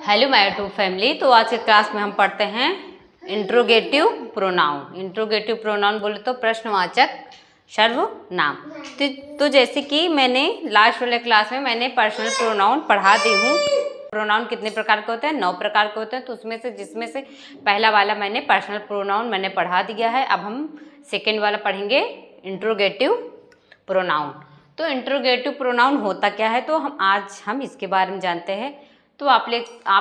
Hello my to family. तो आज के क्लास में हम पढ़ते हैं इंट्रोगेटिव प्रोनाउन। इंट्रोगेटिव प्रोनाउन बोले तो प्रश्नवाचक सर्वनाम। तो जैसे कि मैंने लास्ट वाले क्लास में मैंने पर्सनल प्रोनाउन पढ़ा दी हूँ। प्रोनाउन कितने प्रकार के होते हैं? 9 प्रकार के होते हैं। तो उसमें से जिसमें से पहला वाला मैंने पर्सनल प्रोनाउन मैंने पढ़ा दिया है। अब हम सेकेंड वाला पढ़ेंगे इंट्रोगेटिव प्रोनाउन। तो इंट्रोगेटिव प्रोनाउन होता क्या है, तो आज हम इसके बारे में जानते हैं। तो आप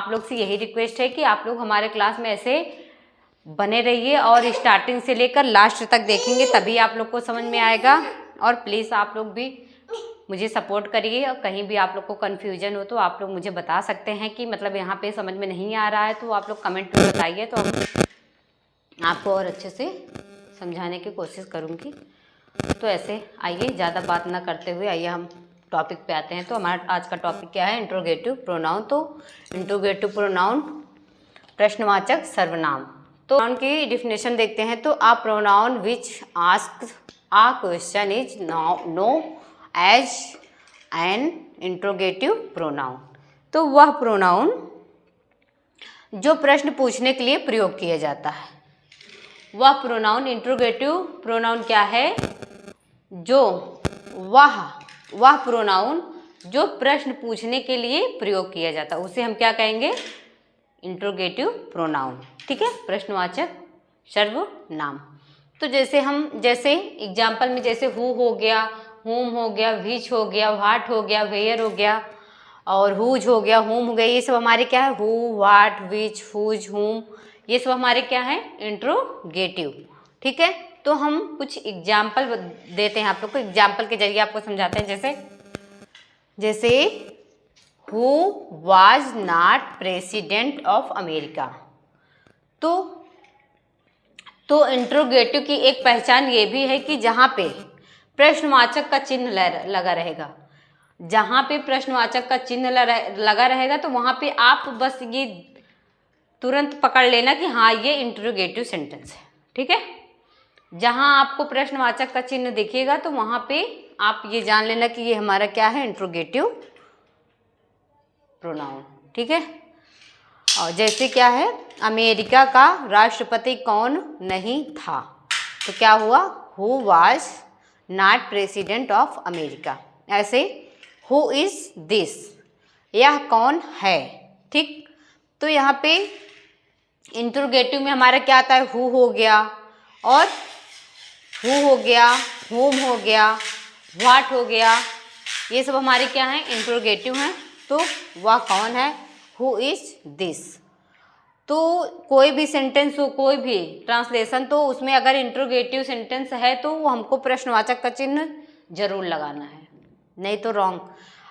लोग से यही रिक्वेस्ट है कि आप लोग हमारे क्लास में ऐसे बने रहिए और स्टार्टिंग से लेकर लास्ट तक देखेंगे, तभी आप लोग को समझ में आएगा। और प्लीज़ आप लोग भी मुझे सपोर्ट करिए, और कहीं भी आप लोग को कन्फ्यूजन हो तो आप लोग मुझे बता सकते हैं कि मतलब यहाँ पे समझ में नहीं आ रहा है, तो आप लोग कमेंट में बताइए, तो आपको और अच्छे से समझाने की कोशिश करूँगी। तो ऐसे आइए, ज़्यादा बात ना करते हुए आइए हम टॉपिक पे आते हैं। तो हमारा आज का टॉपिक क्या है? Interrogative pronoun. तो इंट्रोगेटिव प्रोनाउन प्रश्नवाचक सर्वनाम। तो प्रोनाउन की डिफिनेशन देखते हैं। तो a pronoun which asks a question is known as an interrogative pronoun. तो वह प्रोनाउन जो प्रश्न पूछने के लिए प्रयोग किया जाता है, वह प्रोनाउन इंट्रोगेटिव प्रोनाउन क्या है? जो वह प्रोनाउन जो प्रश्न पूछने के लिए प्रयोग किया जाता है, उसे हम क्या कहेंगे? Interrogative pronoun. ठीक है, प्रश्नवाचक सर्वनाम। तो जैसे एग्जाम्पल में जैसे हु हो गया, हुम हो गया, विच हो गया, व्हाट हो गया, वेयर हो गया, और हुज हो गया, हुम हो गया, ये सब हमारे क्या है? हु, व्हाट, विच, हुज, हुम, ये सब हमारे क्या है? इंट्रोगेटिव। ठीक है, तो हम कुछ एग्जाम्पल देते हैं आप लोग को, एग्जाम्पल के जरिए आपको समझाते हैं। जैसे who was not president of America. तो इंट्रोगेटिव की एक पहचान ये भी है कि जहाँ पे प्रश्नवाचक का चिन्ह लगा रहेगा, जहाँ पे प्रश्नवाचक का चिन्ह लगा रहेगा, तो वहाँ पे आप बस ये तुरंत पकड़ लेना कि हाँ, ये इंट्रोगेटिव सेंटेंस है। ठीक है, जहाँ आपको प्रश्नवाचक का चिन्ह दिखेगा तो वहाँ पे आप ये जान लेना कि ये हमारा क्या है? Interrogative pronoun. ठीक है, और जैसे क्या है? अमेरिका का राष्ट्रपति कौन नहीं था? तो क्या हुआ? Who was not president of America. ऐसे हु इज दिस, यह कौन है? ठीक, तो यहाँ पे इंट्रोगेटिव में हमारा क्या आता है? हु हो गया, और हु हो गया, हुम हो गया, व्हाट हो गया, ये सब हमारे क्या हैं? इंट्रोगेटिव हैं। तो वह कौन है? Who is this. तो कोई भी सेंटेंस हो, कोई भी ट्रांसलेशन, तो उसमें अगर इंट्रोगेटिव सेंटेंस है तो हमको प्रश्नवाचक का चिन्ह जरूर लगाना है, नहीं तो रॉन्ग।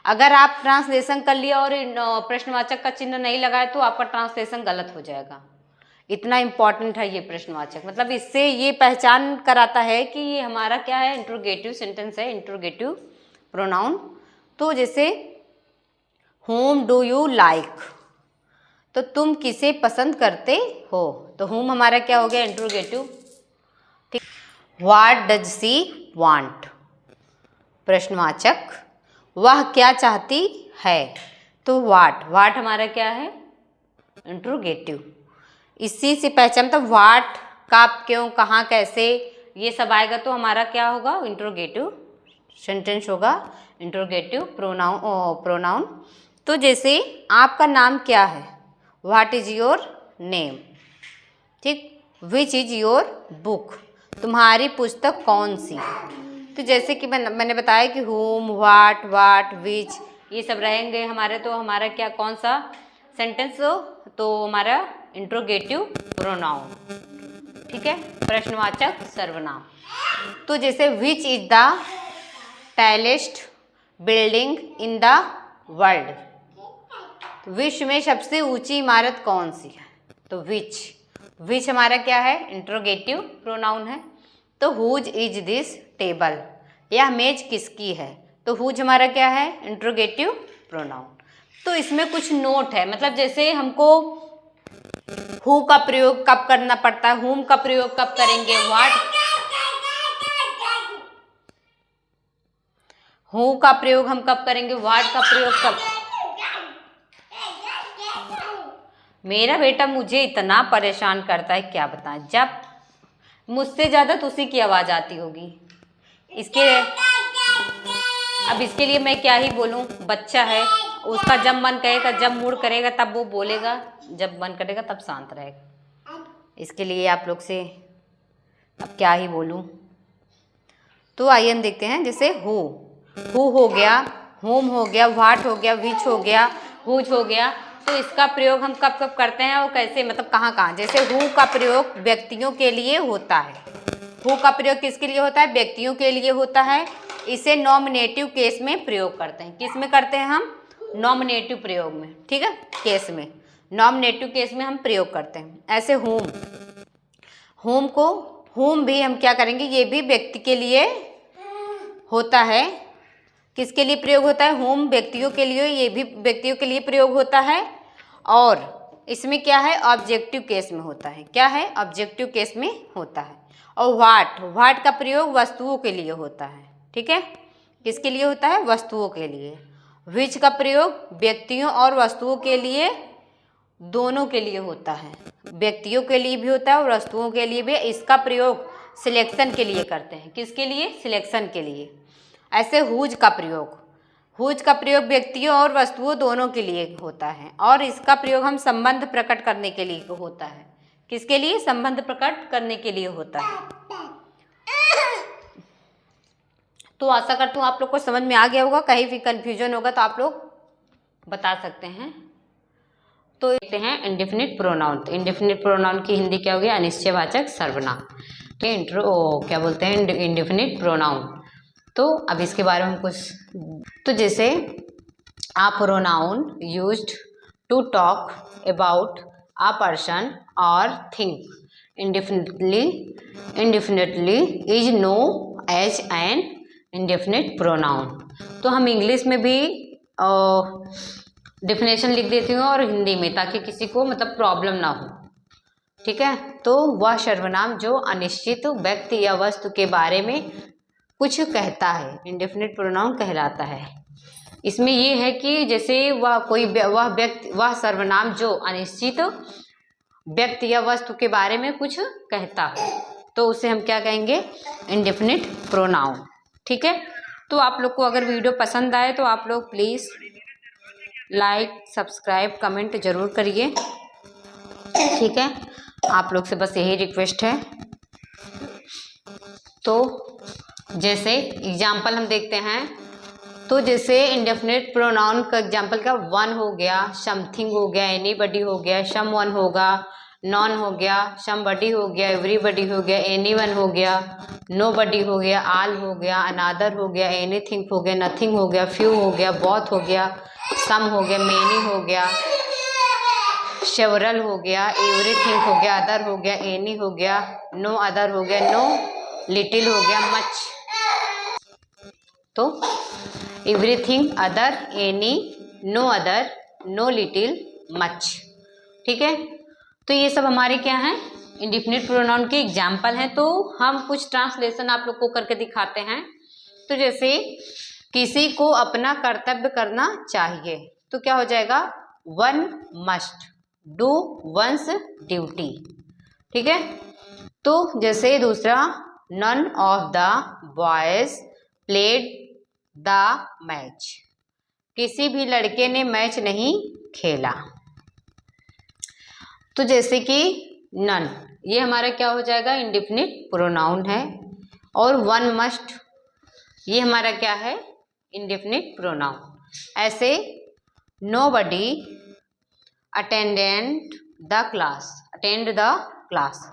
अगर आप ट्रांसलेशन कर लिया और प्रश्नवाचक का चिन्ह नहीं लगाए तो आपका ट्रांसलेशन गलत हो जाएगा। इतना इम्पॉर्टेंट है ये प्रश्नवाचक, मतलब इससे ये पहचान कराता है कि ये हमारा क्या है? इंट्रोगेटिव सेंटेंस है, इंट्रोगेटिव प्रोनाउन। तो जैसे whom डू यू लाइक, तो तुम किसे पसंद करते हो? तो whom हमारा क्या हो गया? इंट्रोगेटिव। ठीक, व्हाट डज सी वांट, प्रश्नवाचक। वह क्या चाहती है? तो व्हाट हमारा क्या है? इंट्रोगेटिव। इसी से पहचान, तो व्हाट, कब, क्यों, कहाँ, कैसे, ये सब आएगा तो हमारा क्या होगा? इंट्रोगेटिव सेंटेंस होगा, इंट्रोगेटिव प्रोनाउन। तो जैसे आपका नाम क्या है? What is your name. ठीक, विच इज योर बुक, तुम्हारी पुस्तक कौन सी। तो जैसे कि मैंने बताया कि हुम, व्हाट, विच, ये सब रहेंगे हमारे, तो हमारा क्या, कौन सा सेंटेंस हो? तो हमारा इंट्रोगेटिव प्रोनाउन। ठीक है, प्रश्नवाचक सर्वनाम। तो जैसे which is the tallest building in the world, विश्व में सबसे ऊंची इमारत कौन सी है? तो विच हमारा क्या है? इंट्रोगेटिव प्रोनाउन है। तो हुज इज दिस टेबल, यह मेज किसकी है? तो हुज हमारा क्या है? Interrogative pronoun. तो इसमें कुछ नोट है, मतलब जैसे हमको हु का प्रयोग कब करना पड़ता है, हुम का प्रयोग कब करेंगे, हु का प्रयोग हम कब करेंगे, व्हाट का प्रयोग कब। मेरा बेटा मुझे इतना परेशान करता है, क्या बताएं। जब मुझसे ज़्यादा तो उसी की आवाज़ आती होगी। अब इसके लिए मैं क्या ही बोलूं, बच्चा है, उसका जब मन करेगा, जब मूड करेगा तब वो बोलेगा, जब मन करेगा तब शांत रहेगा। इसके लिए आप लोग से अब क्या ही बोलूं। तो आइए हम देखते हैं, जैसे हु हो गया, होम हो गया, व्हाट हो गया, विच हो गया, हुज हो गया। तो इसका प्रयोग हम कब कब करते हैं और कैसे, मतलब कहाँ कहाँ। जैसे हु का प्रयोग व्यक्तियों के लिए होता है। हु का प्रयोग किसके लिए होता है? व्यक्तियों के लिए होता है। इसे नॉमिनेटिव केस में प्रयोग करते हैं। किस में करते हैं हम? नॉमिनेटिव प्रयोग में, ठीक है, केस में, नॉमिनेटिव केस में हम प्रयोग करते हैं। ऐसे होम, होम को, होम भी हम क्या करेंगे, ये भी व्यक्ति के लिए होता है। किसके लिए प्रयोग होता है? होम व्यक्तियों के लिए, ये भी व्यक्तियों के लिए प्रयोग होता है। और इसमें क्या है? ऑब्जेक्टिव केस में होता है। क्या है? ऑब्जेक्टिव केस में होता है। और व्हाट का प्रयोग वस्तुओं के लिए होता है, ठीक है। किसके लिए होता है? वस्तुओं के लिए। विच का प्रयोग व्यक्तियों और वस्तुओं के लिए, दोनों के लिए होता है। व्यक्तियों के लिए भी होता है और वस्तुओं के लिए भी। इसका प्रयोग सिलेक्शन के लिए करते हैं। किसके लिए? सिलेक्शन के लिए। ऐसे हुज का प्रयोग, हुज का प्रयोग व्यक्तियों और वस्तुओं दोनों के लिए होता है। और इसका प्रयोग हम संबंध प्रकट करने के लिए होता है। किसके लिए? संबंध प्रकट करने के लिए होता है। तो आशा करती हूँ आप लोग को समझ में आ गया होगा। कहीं भी कंफ्यूजन होगा तो आप लोग बता सकते हैं। तो देखते हैं इंडेफिनिट प्रोनाउन। तो इंडेफिनिट प्रोनाउन की हिंदी क्या होगी? अनिश्चयवाचक सर्वनाम। तो क्या बोलते हैं? Indefinite pronoun. तो अब इसके बारे में कुछ, तो जैसे a pronoun used to talk about a person और thing indefinitely is known as an indefinite pronoun। तो हम इंग्लिश में भी डेफिनेशन लिख देती हूँ और हिंदी में, ताकि किसी को मतलब प्रॉब्लम ना हो, ठीक है। तो वह सर्वनाम जो अनिश्चित व्यक्ति या वस्तु के बारे में कुछ कहता है, इंडेफिनिट प्रोनाउन कहलाता है। इसमें ये है कि जैसे वह सर्वनाम जो अनिश्चित व्यक्ति या वस्तु के बारे में कुछ कहता है, तो उसे हम क्या कहेंगे? इंडेफिनिट प्रोनाउन, ठीक है। तो आप लोग को अगर वीडियो पसंद आए तो आप लोग प्लीज़ लाइक, सब्सक्राइब, कमेंट जरूर करिए, ठीक है। आप लोग से बस यही रिक्वेस्ट है। तो जैसे एग्जाम्पल हम देखते हैं, तो जैसे इंडेफिनिट प्रोनाउन का एग्जाम्पल का वन हो गया, समथिंग हो गया, एनीबडी हो गया, समवन होगा, नॉन हो गया, समबडी हो गया, एवरीबडी हो गया, एनीवन हो गया, नोबडी हो गया, ऑल हो गया, अनादर हो गया, एनीथिंग हो गया, नथिंग हो गया, फ्यू हो गया, बोथ हो गया, सम हो गया, मेनी हो गया, सेवरल हो गया, एवरीथिंग हो गया, अदर हो गया, एनी हो गया, नो अदर हो गया, नो लिटिल हो गया, मच। तो everything, other, any, no other, no little, much, ठीक है। तो ये सब हमारे क्या हैं? इंडेफिनिट प्रोनाउन के एग्जाम्पल हैं। तो हम कुछ ट्रांसलेशन आप लोग को करके दिखाते हैं। तो जैसे किसी को अपना कर्तव्य करना चाहिए, तो क्या हो जाएगा? One must do one's duty, ठीक है। तो जैसे दूसरा, none of the boys played the match, किसी भी लड़के ने मैच नहीं खेला। तो जैसे कि नन, ये हमारा क्या हो जाएगा? इंडेफिनिट प्रोनाउन है। और वन मस्ट, ये हमारा क्या है? Indefinite pronoun. ऐसे nobody attended the class, attend the class,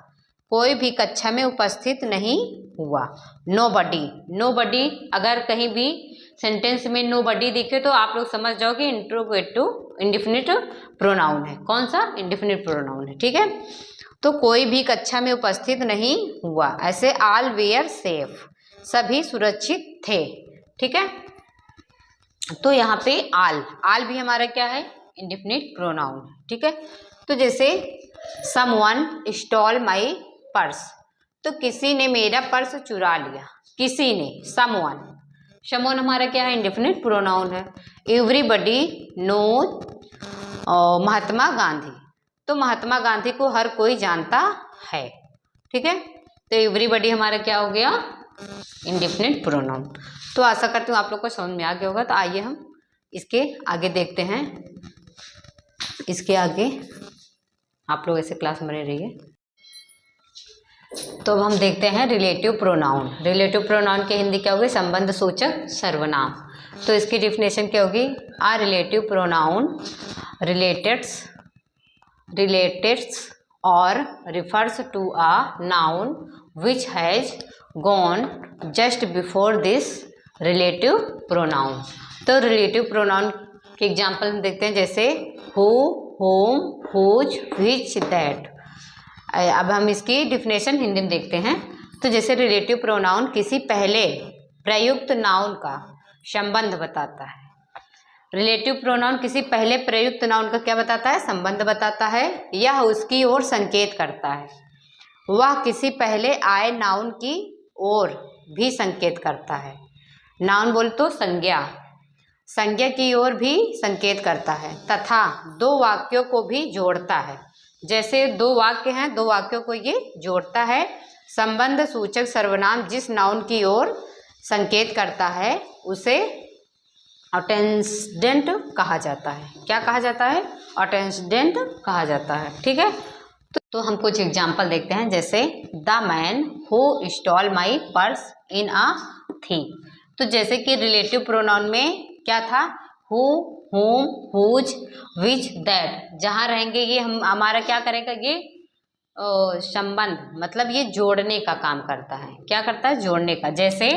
कोई भी कक्षा में उपस्थित नहीं हुआ। नोबडी, नोबडी अगर कहीं भी सेंटेंस में नोबडी दिखे तो आप लोग समझ जाओ कि इंट्रोगेटिव इंडेफिनिट प्रोनाउन है। कौन सा? इंडेफिनिट प्रोनाउन है, ठीक है। तो कोई भी कक्षा में उपस्थित नहीं हुआ। ऐसे ऑल वेयर सेफ, सभी सुरक्षित थे, ठीक है। तो यहाँ पे आल भी हमारा क्या है? इंडेफिनिट प्रोनाउन, ठीक है। तो जैसे समवन स्टॉल माई पर्स, तो किसी ने मेरा पर्स चुरा लिया। किसी ने, समवन, समवन हमारा क्या है? इंडेफिनिट प्रोनाउन है। एवरीबडी नो महात्मा गांधी, तो महात्मा गांधी को हर कोई जानता है। ठीक है, तो एवरीबॉडी हमारा क्या हो गया, इंडेफिनिट प्रोनाउन। तो आशा करती हूँ आप लोग को समझ में आ गया होगा। तो आइए हम इसके आगे देखते हैं। इसके आगे आप लोग ऐसे क्लास में बने रहिए। तो अब हम देखते हैं रिलेटिव प्रोनाउन। रिलेटिव प्रोनाउन के हिंदी क्या होगी, संबंध सूचक सर्वनाम। तो इसकी डिफिनेशन क्या होगी, आ रिलेटिव प्रोनाउन रिलेटेड्स और refers to a noun which has gone just before this relative pronoun। तो रिलेटिव प्रोनाउन के एग्जाम्पल हम देखते हैं, जैसे who, whom, whose, which, that। अब हम इसकी डिफिनेशन हिंदी में देखते हैं। तो जैसे रिलेटिव प्रोनाउन किसी पहले प्रयुक्त नाउन का संबंध बताता है। रिलेटिव प्रोनाउन किसी पहले प्रयुक्त नाउन का क्या बताता है, संबंध बताता है। यह उसकी ओर संकेत करता है। वह किसी पहले आए नाउन की ओर भी संकेत करता है। नाउन बोल तो संज्ञा की ओर भी संकेत करता है। तथा दो वाक्यों को भी जोड़ता है। जैसे दो वाक्य हैं, दो वाक्यों को ये जोड़ता है। संबंध सूचक सर्वनाम जिस नाउन की ओर संकेत करता है उसे अटेंडेंट कहा जाता है। क्या कहा जाता है, अटेंडेंट कहा जाता है। ठीक है, तो हम कुछ एग्जाम्पल देखते हैं। जैसे the man who stall my purse in a thief. तो जैसे कि रिलेटिव प्रोनाउन में क्या था, who, whom, whose, which, that। जहाँ रहेंगे ये हम हमारा क्या करेगा, ये संबंध मतलब ये जोड़ने का काम करता है। क्या करता है, जोड़ने का। जैसे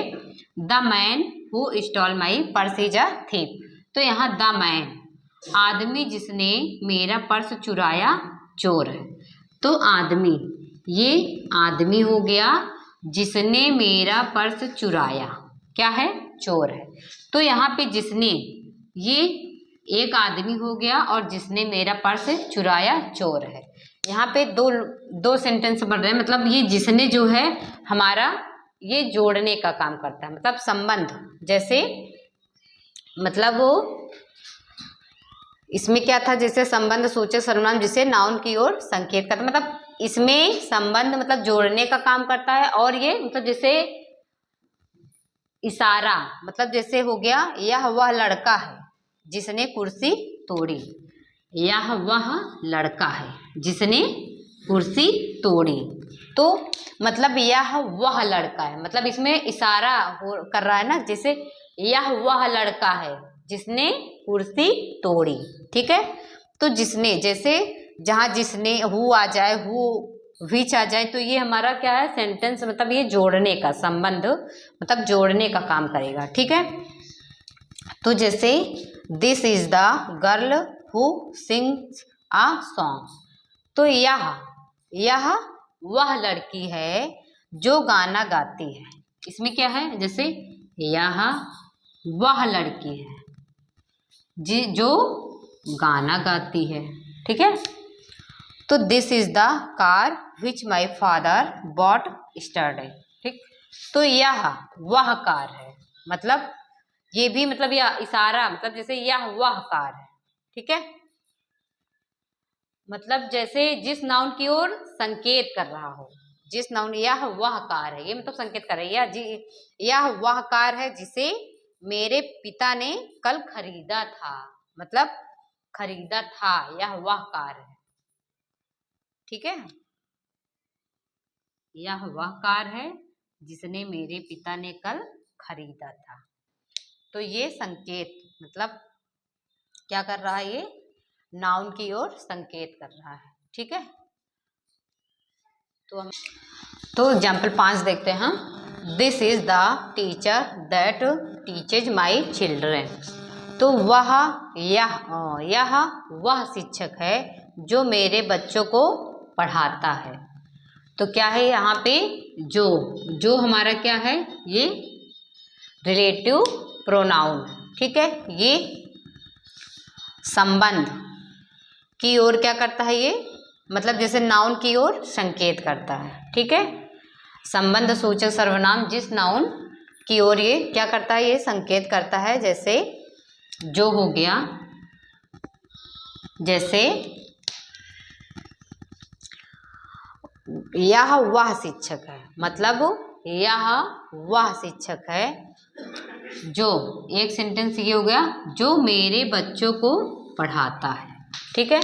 the man who stall my purse is a thief. तो यहाँ द मैन आदमी जिसने मेरा पर्स चुराया चोर है। तो आदमी, ये आदमी हो गया जिसने मेरा पर्स चुराया, क्या है, चोर है। तो यहाँ पे जिसने, ये एक आदमी हो गया और जिसने मेरा पर्स चुराया चोर है। यहाँ पे दो सेंटेंस बन रहे हैं। मतलब ये जिसने जो है हमारा ये जोड़ने का काम करता है, मतलब संबंध। जैसे मतलब वो इसमें क्या था, जैसे संबंध सूचक सर्वनाम जिसे नाउन की ओर संकेत करता है। मतलब इसमें संबंध मतलब जोड़ने का काम करता है। और ये मतलब जैसे इशारा, मतलब जैसे हो गया यह वह लड़का है जिसने कुर्सी तोड़ी। यह वह लड़का है जिसने कुर्सी तोड़ी। तो मतलब यह वह लड़का है, मतलब इसमें इशारा कर रहा है ना, जैसे यह वह लड़का है जिसने कुर्सी तोड़ी। ठीक है, तो जिसने, जैसे जहाँ जिसने हु आ जाए, हु विच आ जाए, तो ये हमारा क्या है, सेंटेंस मतलब ये जोड़ने का, संबंध मतलब जोड़ने का काम करेगा। ठीक है, तो जैसे this is the girl who sings a song. तो यह वह लड़की है जो गाना गाती है। इसमें क्या है, जैसे यह वह लड़की है जो गाना गाती है। ठीक है, तो this is the car which my father bought yesterday. ठीक, तो यह वह कार है, मतलब ये भी मतलब यह इशारा, मतलब जैसे यह वह कार है। ठीक है, मतलब जैसे जिस नाउन की ओर संकेत कर रहा हो, जिस नाउन, यह वह कार है, ये मतलब संकेत कर रही है। यह वह कार है जिसे मेरे पिता ने कल खरीदा था, मतलब खरीदा था, यह वह कार है। ठीक है, यह वह कार है जिसने मेरे पिता ने कल खरीदा था। तो ये संकेत मतलब क्या कर रहा है, ये नाउन की ओर संकेत कर रहा है। ठीक है, तो एग्जाम्पल 5 देखते हैं हम। This is the teacher that teaches my children. तो यह वह शिक्षक है जो मेरे बच्चों को पढ़ाता है। तो क्या है यहाँ पे, जो हमारा क्या है, ये रिलेटिव प्रोनाउन। ठीक है, ये संबंध की ओर क्या करता है, ये मतलब जैसे नाउन की ओर संकेत करता है। ठीक है, संबंध सूचक सर्वनाम जिस नाउन की ओर ये क्या करता है, ये संकेत करता है। जैसे जो हो गया, जैसे यह वह शिक्षक है, मतलब यह वह शिक्षक है जो, एक सेंटेंस ये हो गया, जो मेरे बच्चों को पढ़ाता है। ठीक है।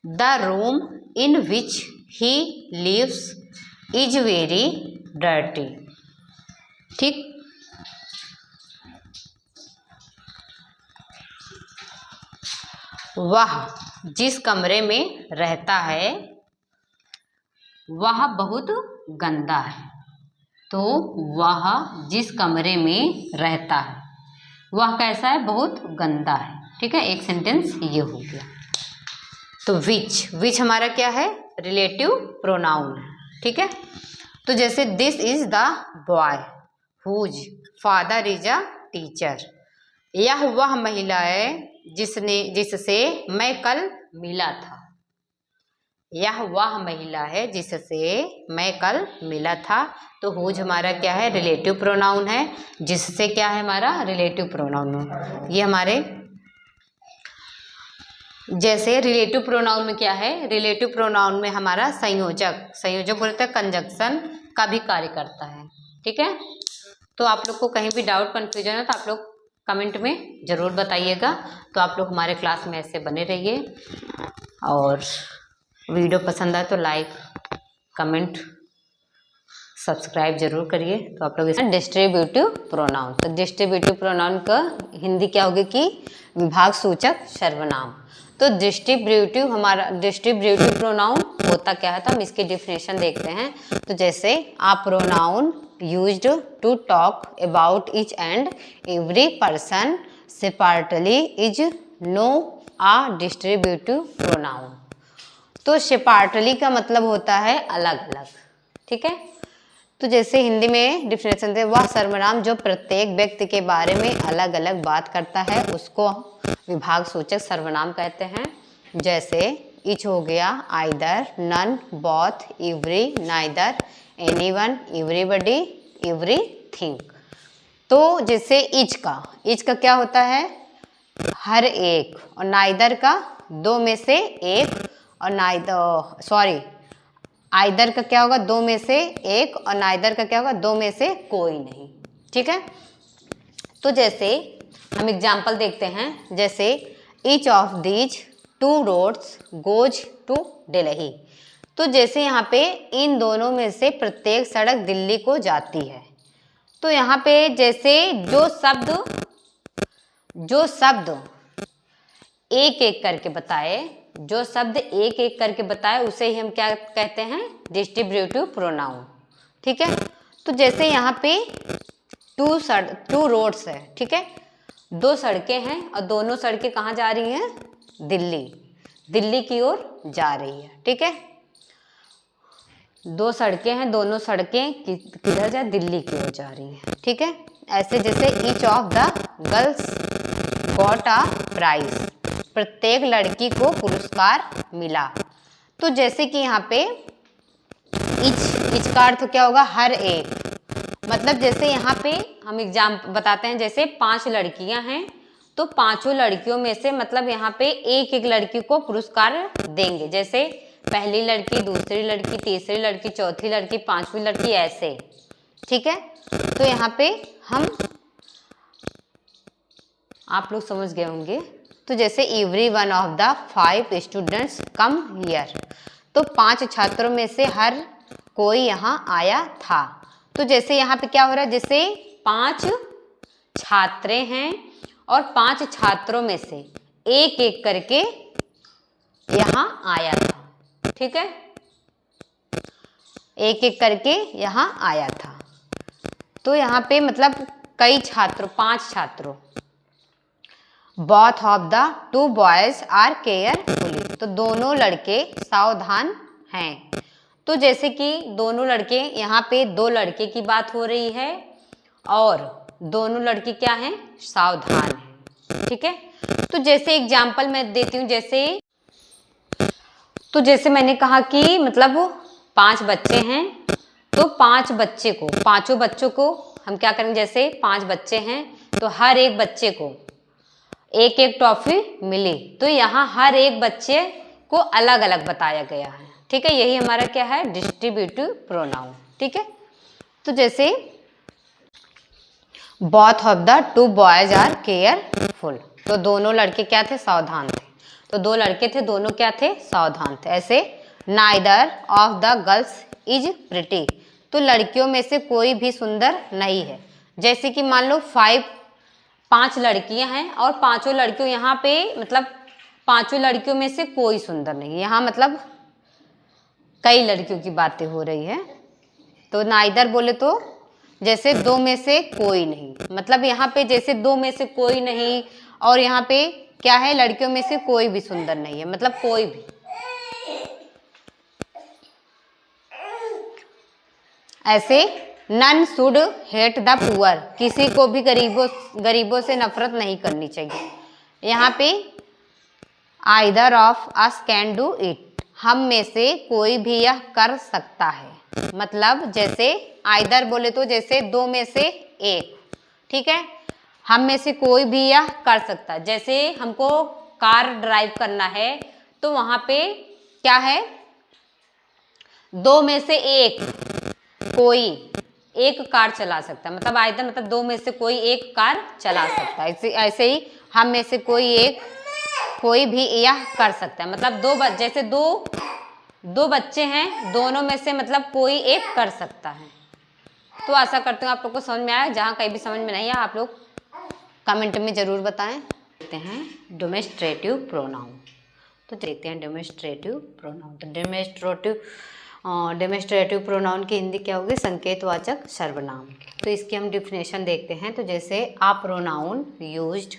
The room in which he lives is very dirty. ठीक। वह जिस कमरे में रहता है वह बहुत गंदा है। तो वह जिस कमरे में रहता है वह कैसा है, बहुत गंदा है। ठीक है, एक सेंटेंस ये हो गया। तो विच हमारा क्या है, रिलेटिव प्रोनाउन है। ठीक है। तो जैसे this is the boy whose father is a teacher. यह वह महिला है जिससे मैं कल मिला था। यह वह महिला है जिससे मैं कल मिला था। तो हुज हमारा क्या है, रिलेटिव प्रोनाउन है। जिससे क्या है, हमारा रिलेटिव प्रोनाउन। ये हमारे जैसे रिलेटिव प्रोनाउन में क्या है, रिलेटिव प्रोनाउन में हमारा संयोजक बोलते हैं, कंजक्शन का भी कार्य करता है। ठीक है। तो आप लोग को कहीं भी डाउट कंफ्यूजन है तो आप लोग कमेंट में ज़रूर बताइएगा। तो आप लोग हमारे क्लास में ऐसे बने रहिए, और वीडियो पसंद आए तो लाइक कमेंट सब्सक्राइब जरूर करिए। तो आप लोग इसमें डिस्ट्रीब्यूटिव प्रोनाउन, तो डिस्ट्रीब्यूटिव प्रोनाउन का हिंदी क्या होगी कि विभाग सूचक सर्वनाम। तो डिस्ट्रीब्यूटिव प्रोनाउन होता क्या है, तो हम इसकी डिफिनेशन देखते हैं। तो जैसे a pronoun used to talk about each and every person separately is know a distributive pronoun. तो सेपरेटली का मतलब होता है अलग अलग। ठीक है। तो जैसे हिंदी में डिफिनेशन दे, वह सर्वनाम जो प्रत्येक व्यक्ति के बारे में अलग अलग बात करता है उसको विभाग सूचक सर्वनाम कहते हैं। जैसे इच हो गया, either, none, both, every, neither, anyone, everybody, everything. तो जैसे इच का क्या होता है, हर एक, और नाइदर का दो में से एक, और आइदर का क्या होगा, दो में से एक, और नाइदर का क्या होगा, दो में से कोई नहीं। ठीक है। तो जैसे हम एग्जाम्पल देखते हैं, जैसे each of these two roads goes to Delhi. तो जैसे यहाँ पे इन दोनों में से प्रत्येक सड़क दिल्ली को जाती है। तो यहाँ पे जैसे जो शब्द एक एक करके बताए, उसे ही हम क्या कहते हैं, डिस्ट्रीब्यूटिव प्रोनाउन। ठीक है। तो जैसे यहाँ पे टू रोड्स है। ठीक है, दो सड़कें हैं और दोनों सड़कें कहाँ जा रही हैं, दिल्ली की ओर जा रही है। ठीक है, दो सड़कें हैं, दोनों सड़कें किधर जा, दिल्ली की ओर जा रही हैं। ठीक है। ऐसे जैसे each of the girls got a prize, प्रत्येक लड़की को पुरस्कार मिला। तो जैसे कि यहाँ पे इच का अर्थ क्या होगा, हर एक। मतलब जैसे यहाँ पे हम एग्जाम बताते हैं, जैसे 5 लड़कियां हैं तो 5 लड़कियों में से मतलब यहाँ पे एक एक लड़की को पुरस्कार देंगे। जैसे पहली लड़की, दूसरी लड़की, तीसरी लड़की, चौथी लड़की, 5वीं लड़की, ऐसे। ठीक है। तो यहाँ पे आप लोग समझ गए होंगे। तो जैसे every one of the 5 students come here, तो 5 छात्रों में से हर कोई यहाँ आया था। तो जैसे यहाँ पे क्या हो रहा है, जैसे 5 छात्रे हैं और 5 छात्रों में से एक एक करके यहाँ आया था। ठीक है, एक एक करके यहाँ आया था। तो यहाँ पे मतलब कई छात्रों, 5 छात्रों। Both of the 2 boys are carefully, तो दोनों लड़के सावधान हैं। तो जैसे कि दोनों लड़के, यहाँ पे 2 लड़के की बात हो रही है और दोनों लड़के क्या हैं, सावधान हैं। ठीक है। तो जैसे एग्जाम्पल मैं देती हूँ, जैसे मैंने कहा कि मतलब 5 बच्चे हैं तो 5 पांचों बच्चों को हम क्या करेंगे, जैसे 5 बच्चे हैं तो हर एक बच्चे को एक एक टॉफी मिली। तो यहाँ हर एक बच्चे को अलग अलग बताया गया है। ठीक है, यही हमारा क्या है, डिस्ट्रीब्यूटिव प्रोनाउन। ठीक है, तो जैसे both of the two boys are careful, तो दोनों लड़के क्या थे, सावधान थे। तो दो लड़के थे, दोनों क्या थे, सावधान थे। ऐसे neither of the girls is pretty, तो लड़कियों में से कोई भी सुंदर नहीं है। जैसे कि मान लो 5 लड़कियां हैं और पांचों लड़कियों यहाँ पे मतलब पांचों लड़कियों में से कोई सुंदर नहीं है, यहाँ मतलब कई लड़कियों की बातें हो रही है। तो नाइदर बोले तो जैसे 2 में से कोई नहीं, मतलब यहाँ पे जैसे 2 में से कोई नहीं, और यहाँ पे क्या है, लड़कियों में से कोई भी सुंदर नहीं है, मतलब कोई भी। ऐसे none should hate the poor, किसी को भी गरीबों से नफरत नहीं करनी चाहिए। यहाँ पे either of us can do it, हम में से कोई भी यह कर सकता है। मतलब जैसे आइदर बोले तो जैसे 2 में से 1, ठीक है, हम में से कोई भी यह कर सकता है। जैसे हमको कार ड्राइव करना है तो वहाँ पे क्या है, 2 में से 1 कोई एक कार चला सकता है, मतलब आइदर मतलब 2 में से कोई एक कार चला सकता है। ऐसे ही हम में से कोई भी यह कर सकता है, मतलब जैसे दो बच्चे हैं, दोनों में से मतलब कोई एक कर सकता है। तो आशा करती हूँ आप लोग को समझ में आया। जहाँ कहीं भी समझ में नहीं आया आप लोग कमेंट में ज़रूर बताएं। देखते हैं डेमोन्स्ट्रेटिव प्रोनाउन, तो देखते हैं डेमोन्स्ट्रेटिव प्रोनाउन। तो डेमोन्स्ट्रेटिव प्रोनाउन की हिंदी क्या होगी, संकेतवाचक सर्वनाम। तो इसकी हम डिफिनेशन देखते हैं। तो जैसे a pronoun used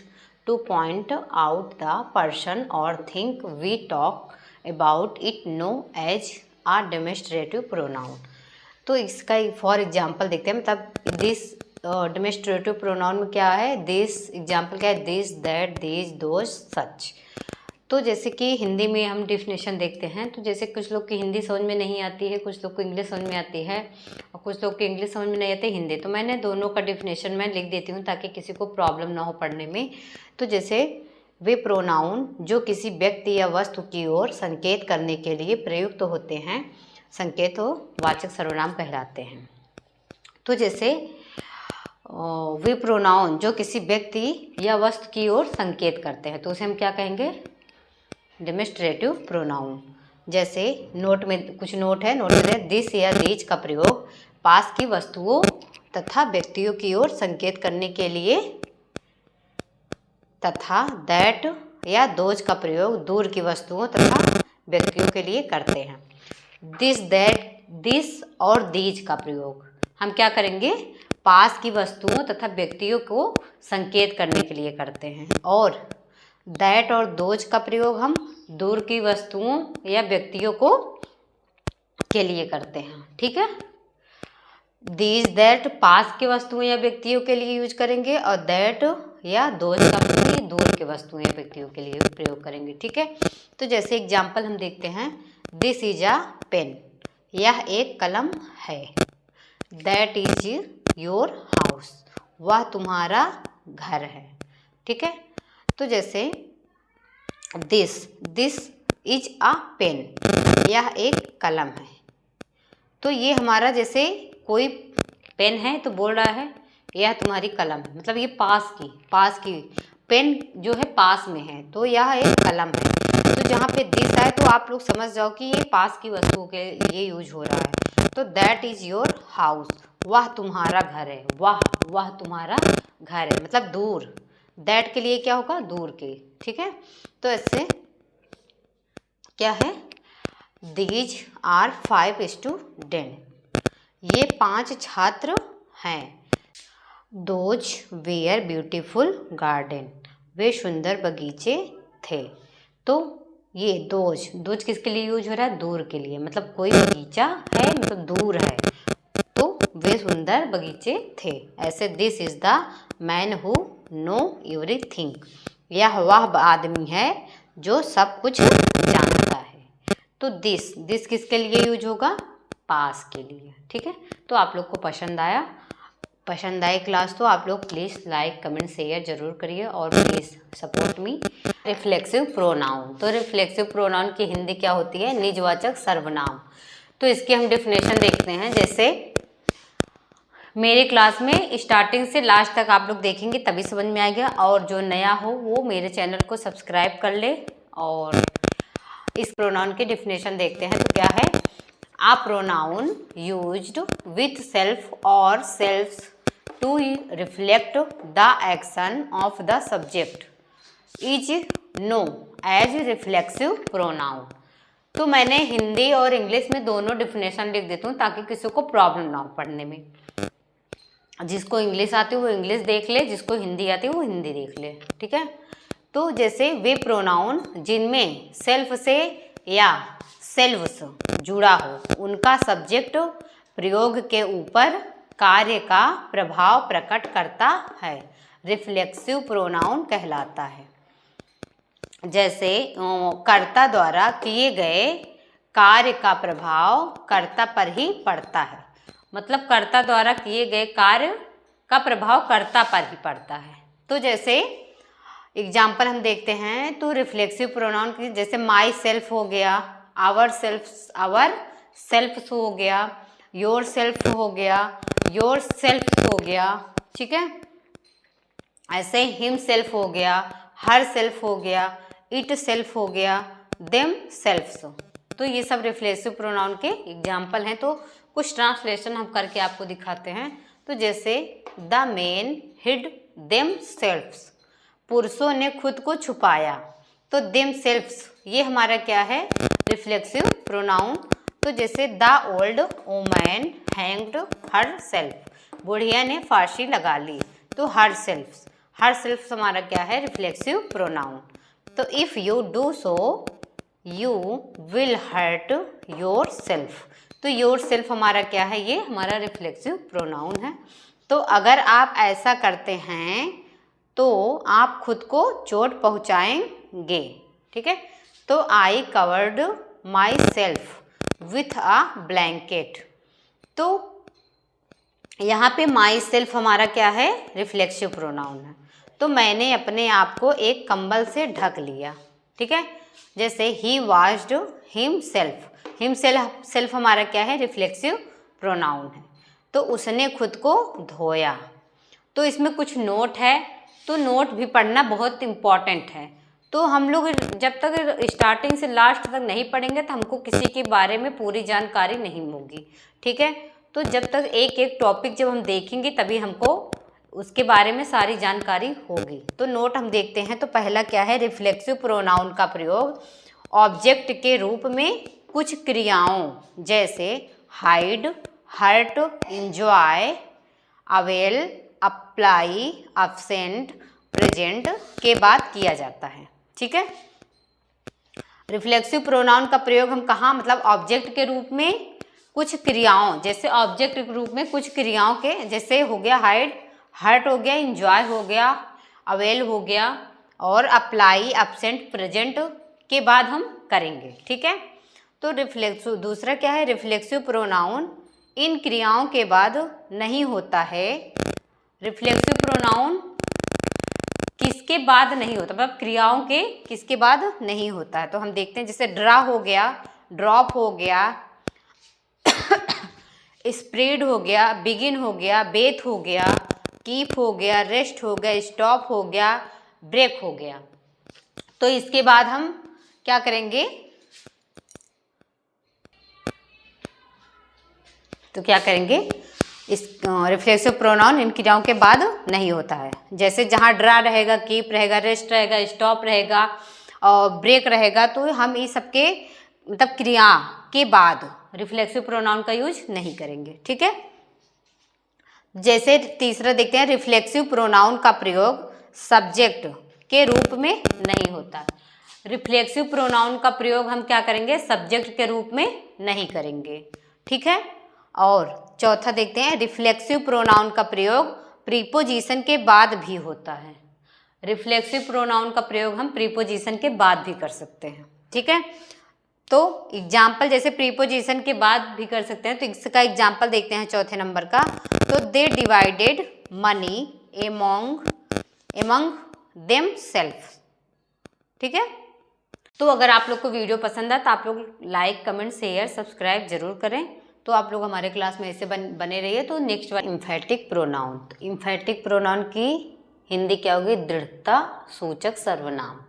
to point out the person और thing we talk about it know as a demonstrative pronoun. तो इसका फॉर एग्जाम्पल देखते हैं, मतलब दिस डेमोन्स्ट्रेटिव प्रोनाउन में क्या है, दिस एग्जाम्पल क्या है, दिस दैट दिस दोज सच। तो जैसे कि हिंदी में हम डिफिनेशन देखते हैं, तो जैसे कुछ लोग की हिंदी समझ में नहीं आती है, कुछ लोग को इंग्लिश समझ में आती है, और कुछ लोग की इंग्लिश समझ में नहीं आती हिंदी, तो मैंने दोनों का डिफिनेशन मैं लिख देती हूँ ताकि किसी को प्रॉब्लम ना हो पढ़ने में। तो जैसे वे प्रोनाउन जो किसी व्यक्ति या वस्तु की ओर संकेत करने के लिए प्रयुक्त होते हैं संकेतवाचक सर्वनाम कहलाते हैं। तो जैसे वे प्रोनाउन जो किसी व्यक्ति या वस्तु की ओर संकेत करते हैं तो उसे हम क्या कहेंगे, डेमोन्स्ट्रेटिव प्रोनाउन। जैसे नोट में कुछ नोट है, नोट में दिस या दीज का प्रयोग पास की वस्तुओं तथा व्यक्तियों की ओर संकेत करने के लिए तथा दैट या दोज का प्रयोग दूर की वस्तुओं तथा व्यक्तियों के लिए करते हैं। दिस दैट दिस और दीज का प्रयोग हम क्या करेंगे, पास की वस्तुओं तथा व्यक्तियों को संकेत करने के लिए करते हैं, और दैट और दोज का प्रयोग हम दूर की वस्तुओं या व्यक्तियों को के लिए करते हैं। ठीक है, दीज दैट पास की वस्तुओं या व्यक्तियों के लिए यूज करेंगे, और दैट या दोज का प्रयोग दूर के वस्तुओं या व्यक्तियों के लिए प्रयोग करेंगे। ठीक है, तो जैसे एग्जाम्पल हम देखते हैं, दिस इज अ पेन, यह एक कलम है। दैट इज योर हाउस, वह तुम्हारा घर है। ठीक है, तो जैसे दिस इज अ पेन, यह एक कलम है। तो ये हमारा जैसे कोई पेन है तो बोल रहा है यह तुम्हारी कलम है, मतलब ये पास की पेन जो है पास में है तो यह एक कलम है। तो जहाँ पे दिस है तो आप लोग समझ जाओ कि ये पास की वस्तुओं के लिए यूज हो रहा है। तो दैट इज योर हाउस, वह तुम्हारा घर है, वह तुम्हारा घर है मतलब दूर। दैट के लिए क्या होगा, दूर के। ठीक है, तो ऐसे क्या है, दीज आर 5 स्टूडेंट, ये 5 छात्र हैं। दोज वेयर ब्यूटीफुल गार्डन, वे सुंदर बगीचे थे। तो ये दोज किसके लिए यूज हो रहा है, दूर के लिए, मतलब कोई बगीचा है मतलब दूर है तो वे सुंदर बगीचे थे। ऐसे this is the man who know everything, यह वह आदमी है जो सब कुछ जानता है। तो दिस किसके लिए यूज होगा, पास के लिए। ठीक है, तो आप लोग को पसंद आए क्लास तो आप लोग प्लीज़ लाइक कमेंट शेयर ज़रूर करिए और please support me. Reflexive pronoun. तो रिफ्लेक्सिव प्रोनाउन की हिंदी क्या होती है? निजवाचक सर्वनाम। तो इसकी हम डेफिनेशन देखते हैं। जैसे मेरे क्लास में स्टार्टिंग से लास्ट तक आप लोग देखेंगे तभी समझ में आएगा, और जो नया हो वो मेरे चैनल को सब्सक्राइब कर ले। और इस प्रोनाउन की डेफिनेशन देखते हैं। तो क्या है? A pronoun used with self और selves to reflect the action of the subject is known as reflexive pronoun. तो मैंने हिंदी और इंग्लिश में दोनों डेफिनेशन लिख देती हूँ ताकि किसी को प्रॉब्लम ना हो पढ़ने में। जिसको इंग्लिश आती है वो इंग्लिश देख ले, जिसको हिंदी आती है वो हिंदी देख ले। ठीक है। तो जैसे वे प्रोनाउन जिनमें सेल्फ से या सेल्व्स जुड़ा हो उनका सब्जेक्ट प्रयोग के ऊपर कार्य का प्रभाव प्रकट करता है, रिफ्लेक्सिव प्रोनाउन कहलाता है। जैसे कर्ता द्वारा किए गए कार्य का प्रभाव कर्ता पर ही पड़ता है। मतलब कर्ता द्वारा किए गए कार्य का प्रभाव कर्ता पर ही पड़ता है। तो जैसे एग्जाम्पल हम देखते हैं। तो रिफ्लेक्सिव प्रोनाउन की जैसे माई सेल्फ हो गया, आवर सेल्फ हो गया, योर सेल्फ हो गया, योर सेल्फ हो गया। ठीक है। ऐसे हिम सेल्फ हो गया, हर सेल्फ हो गया, इट सेल्फ हो गया, देम सेल्फ्स। तो ये सब रिफ्लेक्सिव प्रोनाउन के एग्जाम्पल हैं। तो कुछ ट्रांसलेशन हम करके आपको दिखाते हैं। तो जैसे the men hid themselves, पुरुषों ने खुद को छुपाया। तो देम सेल्फ्स ये हमारा क्या है? Reflexive pronoun. तो जैसे the old woman hanged her self, बुढ़िया ने फांसी लगा ली। तो हर सेल्फ हमारा क्या है? Reflexive pronoun. तो if you do so you will hurt yourself. तो योर सेल्फ हमारा क्या है? ये हमारा रिफ्लेक्सिव प्रोनाउन है। तो अगर आप ऐसा करते हैं तो आप खुद को चोट पहुंचाएंगे। ठीक है। तो I covered my self with a blanket. तो यहाँ पे माई सेल्फ हमारा क्या है? रिफ्लेक्सिव प्रोनाउन है। तो मैंने अपने आप को एक कंबल से ढक लिया। ठीक है। जैसे ही वॉश्ड हिम सेल्फ हमारा क्या है? रिफ्लेक्सिव प्रोनाउन है। तो उसने खुद को धोया। तो इसमें कुछ नोट है, तो नोट भी पढ़ना बहुत इम्पॉर्टेंट है। तो हम लोग जब तक स्टार्टिंग से लास्ट तक नहीं पढ़ेंगे तो हमको किसी के बारे में पूरी जानकारी नहीं होगी। ठीक है। तो जब तक एक एक टॉपिक जब हम देखेंगे तभी हमको उसके बारे में सारी जानकारी होगी। तो नोट हम देखते हैं। तो पहला क्या है? रिफ्लेक्सिव प्रोनाउन का प्रयोग ऑब्जेक्ट के रूप में कुछ क्रियाओं जैसे hide, hurt, enjoy, avail, apply, absent, present के बाद किया जाता है। ठीक है। रिफ्लेक्सिव प्रोनाउन का प्रयोग हम कहाँ? मतलब ऑब्जेक्ट के रूप में कुछ क्रियाओं, जैसे ऑब्जेक्ट के रूप में कुछ क्रियाओं के, जैसे हो गया हाइड, हर्ट हो गया, इंजॉय हो गया, अवेल हो गया, और अप्लाई, अब्सेंट, प्रेजेंट के बाद हम करेंगे। ठीक है। तो रिफ्लेक्सिव दूसरा क्या है? रिफ्लेक्सिव प्रोनाउन इन क्रियाओं के बाद नहीं होता है। रिफ्लेक्सिव प्रोनाउन किसके बाद नहीं होता? मतलब क्रियाओं के किसके बाद नहीं होता है? तो हम देखते हैं। जैसे ड्रा हो गया, ड्रॉप हो गया, स्प्रेड हो गया, बिगिन हो गया, बेथ हो गया, कीप हो गया, रेस्ट हो गया, स्टॉप हो गया, ब्रेक हो गया। तो इसके बाद हम क्या करेंगे? तो क्या करेंगे? इस रिफ्लेक्सिव प्रोनाउन इन क्रियाओं के बाद नहीं होता है। जैसे जहाँ ड्रा रहेगा, कीप रहेगा, रेस्ट रहेगा, स्टॉप रहेगा और ब्रेक रहेगा, तो हम इस सबके मतलब क्रिया के बाद रिफ्लेक्सिव प्रोनाउन का यूज नहीं करेंगे। ठीक है। जैसे तीसरा देखते हैं। रिफ्लेक्सिव प्रोनाउन का प्रयोग सब्जेक्ट के रूप में नहीं होता। रिफ्लेक्सिव प्रोनाउन का प्रयोग हम क्या करेंगे? सब्जेक्ट के रूप में नहीं करेंगे। ठीक है। और चौथा देखते हैं। रिफ्लेक्सिव प्रोनाउन का प्रयोग प्रीपोजिशन के बाद भी होता है। रिफ्लेक्सिव प्रोनाउन का प्रयोग हम प्रीपोजिशन के बाद भी कर सकते हैं। ठीक है। तो एग्जाम्पल जैसे प्रीपोजिशन के बाद भी कर सकते हैं। तो इसका एग्जाम्पल देखते हैं चौथे नंबर का। तो they divided money among them self. ठीक है। तो अगर आप लोग को वीडियो पसंद आए तो आप लोग लाइक, कमेंट, शेयर, सब्सक्राइब जरूर करें। तो आप लोग हमारे क्लास में ऐसे बने रहिए। तो नेक्स्ट वन इम्फेटिक प्रोनाउन। तो इम्फेटिक प्रोनाउन की हिंदी क्या होगी? दृढ़ता सूचक सर्वनाम।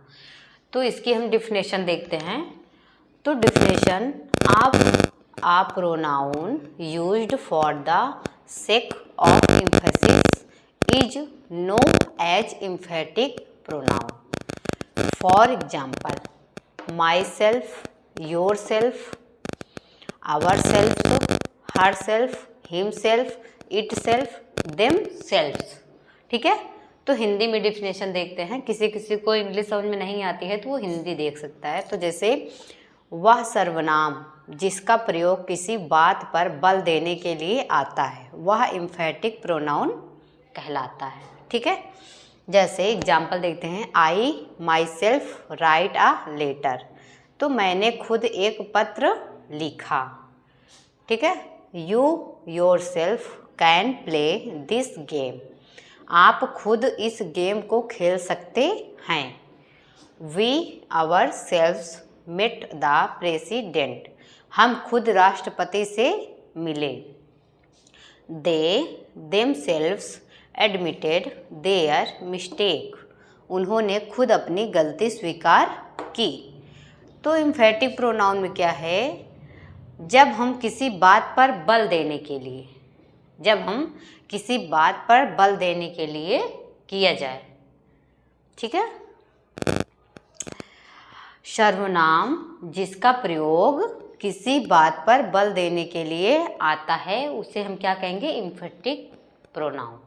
तो इसकी हम डिफिनेशन देखते हैं। तो definition, a pronoun used for the sake of emphasis is known as emphatic pronoun. For example, myself, yourself, ourself, herself, himself, itself, themselves. ठीक है। तो हिंदी में definition देखते हैं। किसी किसी को English समझ में नहीं आती है तो वो हिंदी देख सकता है। तो जैसे, वह सर्वनाम जिसका प्रयोग किसी बात पर बल देने के लिए आता है वह इम्फेटिक प्रोनाउन कहलाता है। ठीक है। जैसे एग्जाम्पल देखते हैं, I myself write a letter. तो मैंने खुद एक पत्र लिखा। ठीक है। You yourself can play this game. आप खुद इस गेम को खेल सकते हैं। We ourselves met the president. हम खुद राष्ट्रपति से मिले। They themselves admitted their mistake. उन्होंने खुद अपनी गलती स्वीकार की। तो इम्फेटिक प्रोनाउन में क्या है? जब हम किसी बात पर बल देने के लिए, जब हम किसी बात पर बल देने के लिए किया जाए। ठीक है। सर्वनाम जिसका प्रयोग किसी बात पर बल देने के लिए आता है उसे हम क्या कहेंगे? Emphatic pronoun.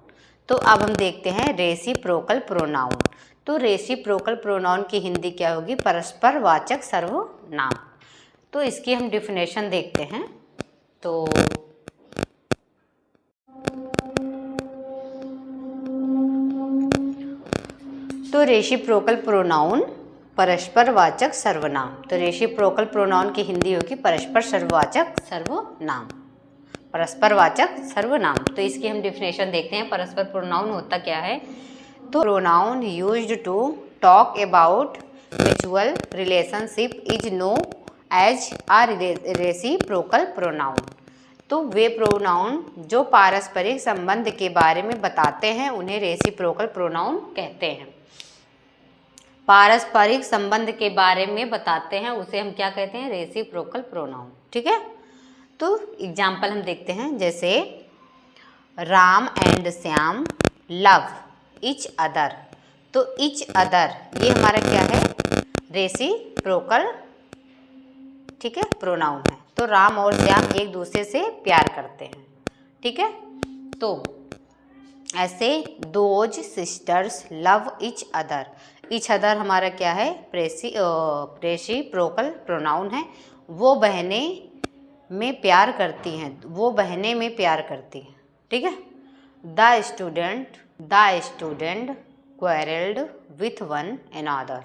तो अब हम देखते हैं रेसिप्रोकल प्रोनाउन। तो रेसिप्रोकल प्रोनाउन की हिंदी क्या होगी? परस्पर वाचक सर्वनाम। तो इसकी हम डिफिनेशन देखते हैं। तो रेसिप्रोकल प्रोनाउन परस्पर वाचक सर्वनाम। तो रेसिप्रोकल प्रोनाउन की हिंदी होगी परस्पर सर्ववाचक सर्वनाम। परस्पर वाचक सर्वनाम। तो इसकी हम डिफिनेशन देखते हैं। परस्पर प्रोनाउन होता क्या है? तो pronoun used to talk about mutual relationship is known as a reciprocal pronoun. तो वे प्रोनाउन जो पारस्परिक संबंध के बारे में बताते हैं उन्हें रेसिप्रोकल प्रोनाउन कहते हैं। पारस्परिक संबंध के बारे में बताते हैं उसे हम क्या कहते हैं? Reciprocal pronoun. ठीक है। तो एग्जाम्पल हम देखते हैं। जैसे, Ram and Shyam love each other. तो ईच अदर ये हमारा क्या है? रेसिप्रोकल, ठीक है, प्रोनाउन है। तो राम और श्याम एक दूसरे से प्यार करते हैं। ठीक है। तो ऐसे those sisters love each other. Each other हमारा क्या है? रेसिप्रोकल प्रोनाउन है। वो बहनें में प्यार करती हैं, वो बहनें में प्यार करती हैं। ठीक है। The student quarrelled with one another.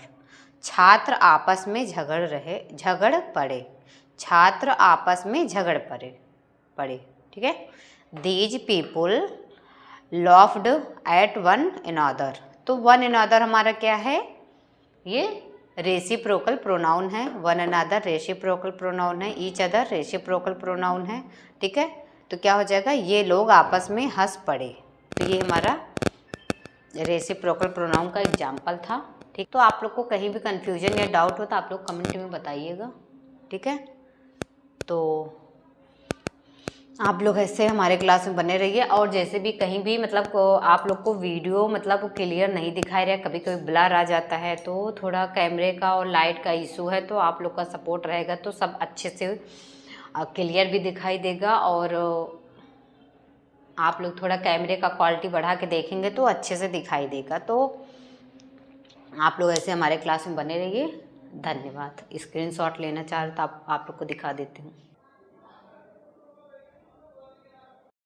छात्र आपस में झगड़ पड़े। छात्र आपस में झगड़ पड़े। ठीक है। These people laughed at one another. तो वन अनदर हमारा क्या है? ये रेसिप्रोकल प्रोनाउन है। वन अनदर रेसिप्रोकल प्रोनाउन है। ईच अदर रेसिप्रोकल प्रोनाउन है। ठीक है। तो क्या हो जाएगा? ये लोग आपस में हंस पड़े। तो ये हमारा रेसिप्रोकल प्रोनाउन का एग्जाम्पल था। ठीक। तो आप लोग को कहीं भी कन्फ्यूजन या डाउट हो तो आप लोग कमेंट में बताइएगा। ठीक है। तो आप लोग ऐसे हमारे क्लास में बने रहिए। और जैसे भी कहीं भी मतलब आप लोग को वीडियो मतलब क्लियर नहीं दिखाई रहा, कभी कभी ब्लर आ जाता है, तो थोड़ा कैमरे का और लाइट का इशू है। तो आप लोग का सपोर्ट रहेगा तो सब अच्छे से क्लियर भी दिखाई देगा। और आप लोग थोड़ा कैमरे का क्वालिटी बढ़ा के देखेंगे तो अच्छे से दिखाई देगा। तो आप लोग ऐसे हमारे क्लास में बने रहिए। धन्यवाद। स्क्रीनशॉट लेना चाह रहे तो आप लोग को दिखा देती हूँ।